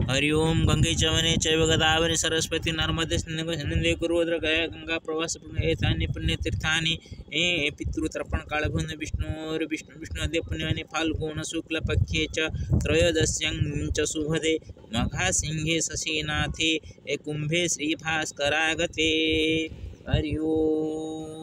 हरि ओम गंगे च वने चैव गोदावरी सरस्वती नर्मदे सिन्धु कुरुद्र गया गंगा प्रवास एतानि पुण्यतीर्थानि पितृतर्पण कालभून विष्णुअद्य पुण्यवानी फाल्गुन शुक्ल पक्षे च त्रयोदश्यां च शुभदे मघासिंहे शशिनाथे कुंभे श्रीभास्करागते। हरि ओम।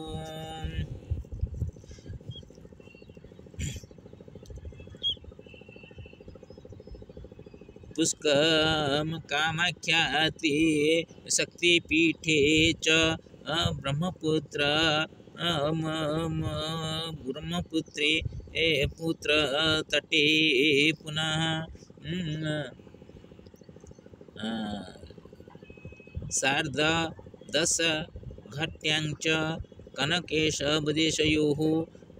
पुष्कम कामाख्याति शक्तिपीठे च ब्रह्मपुत्र ब्रह्मपुत्रे पुत्र तटे पुनः सार्धदश घट्यांच कनकेशबुदेशयोः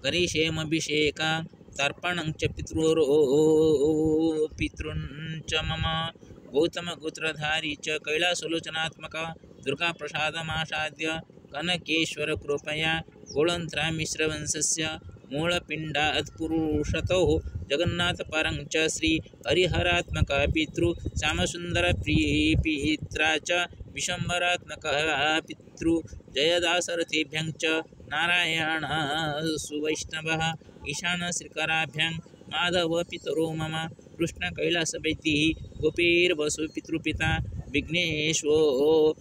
करिष्येमभिषेका तर्पणं च पितृंच मम गौतमगोत्रधारी च कैलासलोचनात्मक दुर्गाप्रसादमासाद्य कनकेश्वर कृपया गोळन्त्रामिश्रवंशस्य मूलपिण्डात्पुरुषतोः जगन्नाथपरं च श्री हरिहरात्मक पितृ श्यामसुन्दर पित्रा च विशंबरात्मक पितृ जयदासरथेभ्यं च नारायण सुवैष्णवः ईशान श्रीकराभ्यां माधव पितरो मम कृष्ण कैलासवैद्यः गोपीर्वसु पितृपिता विघ्नेश्वर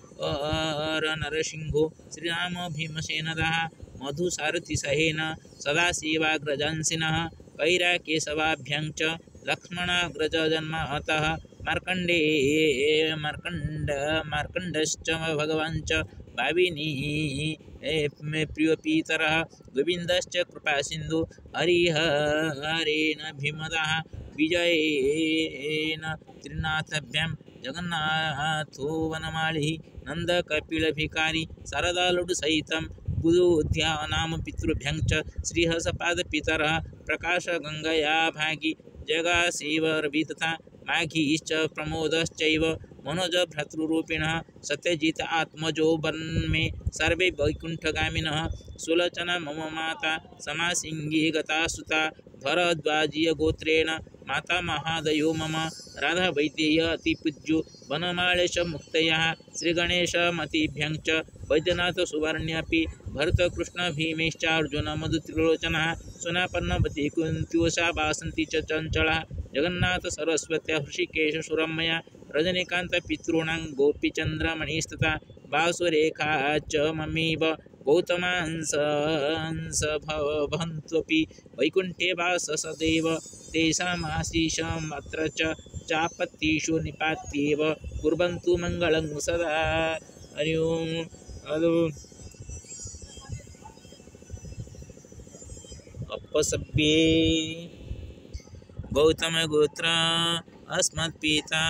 नरसिंहो श्रीराम भीमसेनदः मधुसारथिसहेन सदाशिवाग्रजांसिनः कैराकेशवाभ्यां च लक्ष्मणाग्रजजन्मतः मार्कण्डश्च भगवान् च भाविनी प्रियपीतरः गोविन्दश्च कृपासिन्धु हरिहरेण भीमदः विजयेन त्रिनाथाभ्यां जगन्नाथो वनमालिः नन्दकपिलभिकारी शारदालड्डुसहितं बुधोद्यानाम पितृभ्यं च श्रीहसपादपितरः प्रकाशगङ्गया भागी जगासेवरवि तथा माघीश्च प्रमोदश्चैव मनोजभ्रातृरूपिणः सत्यजित आत्मजो वन्मे सर्वे वैकुण्ठगामिनः सुलोचना मम माता समासिंही गता सुता भरद्वाजीयगोत्रेण माता महादयो मम राधा वैद्येय अतिपूज्यो वनमालेश मुक्तयः श्रीगणेशमतिभ्यं च वैद्यनाथ सुवर्ण्यपि भरतकृष्ण भीमेश्चार्जुन मधुत्रिलोचनः सुनापन्नवती कुन्त्योषा वासन्ती च चञ्चलः जगन्नाथ सरस्वत्या हृषिकेश सुरम्या रजनीकान्त पितॄणां गोपीचन्द्रमणिस्तथा वासुरेखा च ममेव गौतमांस भवन्त्वपि वैकुण्ठे वास सदैव तेषामाशीषमत्र च चापत्तिषु निपात्येव कुर्वन्तु मङ्गलं सदा। हरि ओम्। अपसभ्ये गौतम गोत्र अस्मत्पिता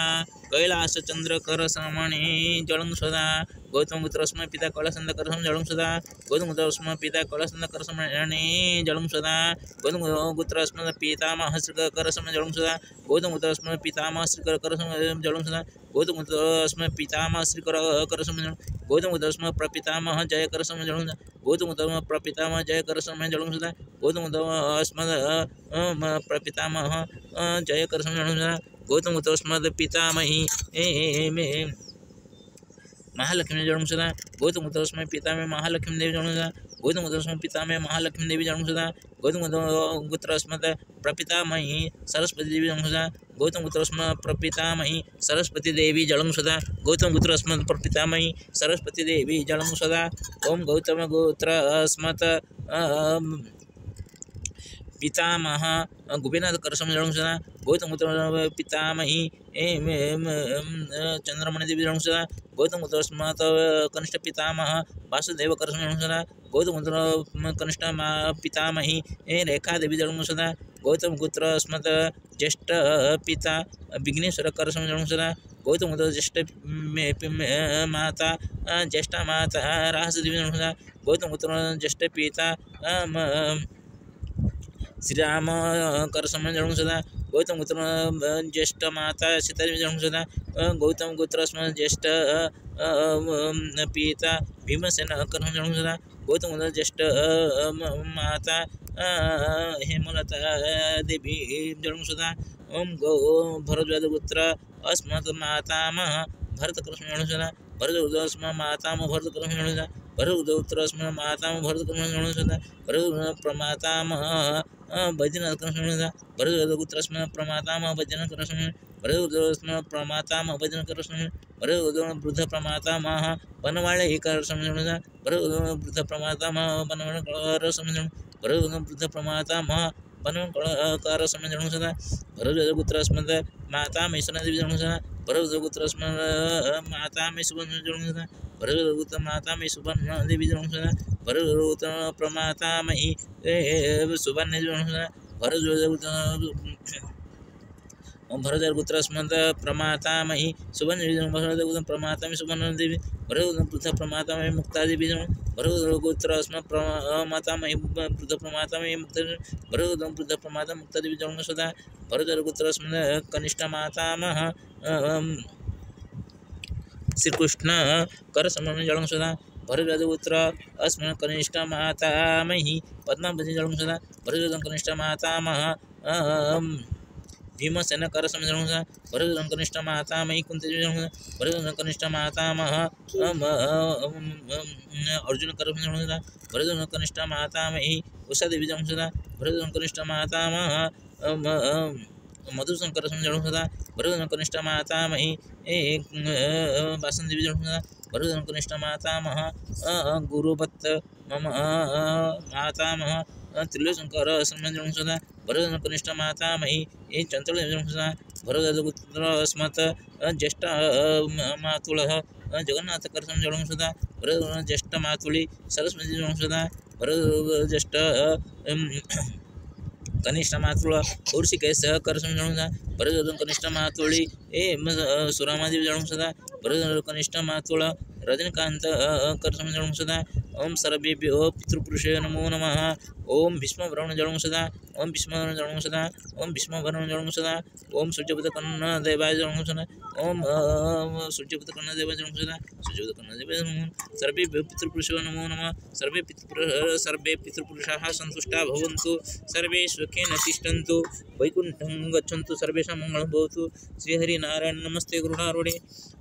कैलासचन्द्रकरसमणे जलं सदा गौतमगोत्रस्म पिता कैलासचन्द्रकरसम जलं सदा गौतमगोत्रस्म पिता कैलासचन्द्रकरसमणे जलं सदा गौतमगोत्रस्म पितामह श्रीकरसम जलं सदा गौतमगोत्रस्म पितामह श्रीकरसम जलं सदा गौतमगोत्रस्म पितामह श्रीकरसम गौतमगोत्रस्म प्रपितामह जयकरसम जलं सदा गौतमगोत्रस्म प्रपितामह जयकरसम जलं सदा गौतमगोत्रस्म प्रपितामह जयकरसम जलं सदा गौतमगोत्रस्म पितामही महालक्ष्मी जन्म सदा गौतमगोत्रस्म पितामह महालक्ष्मी देवी जन्म सदा गौतमगोत्रस्म पितामह महालक्ष्मी देवी जन्म सदा गौतमगोत्रस्म प्रपितामही सरस्वती देवी जन्म सदा गौतमगोत्रस्म प्रपितामही सरस्वती देवी जन्म सदा गौतमगोत्रस्म प्रपितामही सरस्वती देवी जन्म सदा ओम गौतमगोत्रस्म पितामह गोपीनाथ करसम जन्म सदा गौतमगोत्र पितामही चंद्रमणि देवी जन्म सदा गौतमगोत्रस्म कनिष्ठ पितामह वासुदेव करसम जन्म सदा गौतमगोत्र कनिष्ठ पितामही रेखा देवी जन्म सदा गौतमगोत्रस्म ज्येष्ठ पिता विघ्नेश्वर करसम जन्म सदा गौतमगोत्र ज्येष्ठ माता ज्येष्ठ माता राहस देवी जन्म सदा गौतमगोत्र ज्येष्ठ पिता श्रीराम करसम जन्म सदा गौतमगोत्र ज्येष्ठ माता सीता जन्म सदा गौतमगोत्रस्म ज्येष्ठ पिता भीमसेन करसम जन्म सदा गौतमगोत्र ज्येष्ठ माता हेमलता देवी जन्म सदा ओम गौ भरद्वाज गोत्र अस्मत्मातामह भरतकृष्णसदा भरतोस्ममातामह भरतकृष्णसदा भरतोत्तरस्ममातामह भरतकृष्णसदा भरतप्रमातामह भजनकृष्णसदा भरतपुत्रस्मप्रमातामह भजनकृष्ण भरतोस्मप्रमातामह भजनकृष्ण भरतवृद्धप्रमातामह बनवाळेकर समजणा भरतवृद्धप्रमातामह बनवाळकर समजण भरतवृद्धप्रमातामह बनवाळकर समजणू सदा भरतपुत्रस्मद माता मैसनादेवी जणू सदा भरतपुत्रस्मद माता मैसुबन जणू सदा भरतपुत्र माता मैसुबन देवी जणू सदा भरतपुत्र प्रमातामही सुबन जणू सदा भरतपुत्र भरतपुत्रस्मद प्रमातामही सुबन भरतपुत्र प्रमातामही सुबन देवी भरतपुत्र प्रमातामही मुक्तादेवी भरतपुत्रस्म प्रमातामही वृद्ध प्रमातामही मुक्त भरतपुत्र प्रमाता मुक्तादेवी जन्म सदा भरतपुत्रस्मद कनिष्ठ मातामह श्रीकृष्ण कर समन जन्म सदा भरतपुत्र अस्म कनिष्ठ मातामही पद्मावती जन्म सदा भरत कनिष्ठ मातामह भीमसेन कर समझ भरत कनिष्ठ मातामही कुंती भरत कनिष्ठ मातामह अर्जुन कर समझ भरत कनिष्ठ मातामही उषा देवी जंसदा भरत कनिष्ठ मातामह मधुशंकर समझ भरत कनिष्ठ मातामही वासन देवी जंसदा भरत कनिष्ठ मातामह गुरुपत्त मम मातामह त्रिलोचनकर समझ भरत कनिष्ठ मातामही चंचल सदा भरतपुत्र अस्मत् ज्येष्ठ मातुलः जगन्नाथ कर समझ सदा भरत ज्येष्ठ मातुली सरस्वती सदा भरत ज्येष्ठ कनिष्ठ मातुल ऊर्षिकेश कर समझ भरत कनिष्ठ मातुली सुरामादेवी जणू सदा भरत कनिष्ठ मातुल रजनीकांत कर समझ सदा ओम सर्वेभ्यो पितृपुरुषे नमो नमः ओम भीष्मवरण जणू सदा ओम भीष्मवरण जणू सदा ओम भीष्मवरण जणू सदा ओम सूर्यपद कन्न देवाय जणू सदा ओम सूर्यपद कन्न देवाय जणू सदा सूर्यपद कन्न देवाय सर्वेभ्यो पितृपुरुषे नमो नमः सर्वे पितृपुरुषाः सन्तुष्टा भवन्तु सर्वे सुखेन तिष्ठन्तु वैकुण्ठं गच्छन्तु सर्वेषां मङ्गलं भवतु श्रीहरि नारायण नमस्ते गरुडारूढे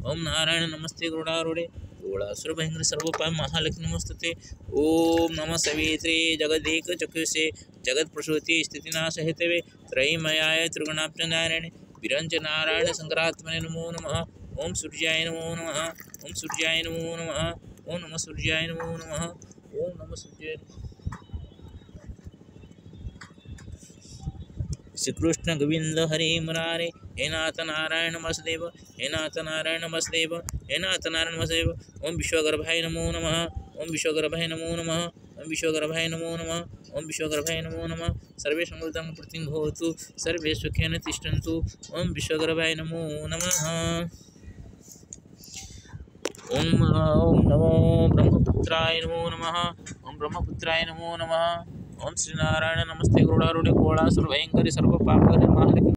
ओम नारायण नमस्ते गरुडारूढे ओळासुरभयंकर सर्वपाय महालक्ष्मी नमस्ते ओम नमः सवित्रे जगदेक चक्षुषे जगत प्रसूति स्थितिनाश हेतवे त्रयीमयाय त्रिगुणाप्य नारायण विरंच नारायण शंकरात्मने नमो नमः ओम सूर्याय नमो नमः ओम सूर्याय नमो नमः ओम नमः सूर्याय नमो नमः ओम नमः सूर्याय श्रीकृष्ण गोविंद हरे मुरारे हे नाथ नारायण नमस्देव हे नाथ नारायण नमस्देव हे नाथ नारायण नमस्देव ओम विश्वगर्भाय नमो नमः ओम विश्वगर्भाय नमो नमः ओम विश्वगर्भाय नमो नमः ओम विश्वगर्भाय नमो नमः सर्वे समृद्धं प्रतिं भवतु सर्वे सुखेन तिष्ठन्तु ओम विश्वगर्भाय नमो नमः ओम नमो ब्रह्मपुत्राय नमो नमः ओम ब्रह्मपुत्राय नमो नमः ओम श्री नारायण नमस्ते गरुडारूढे कोळासुरभयंकरी सर्वपापहरे महालक्ष्मी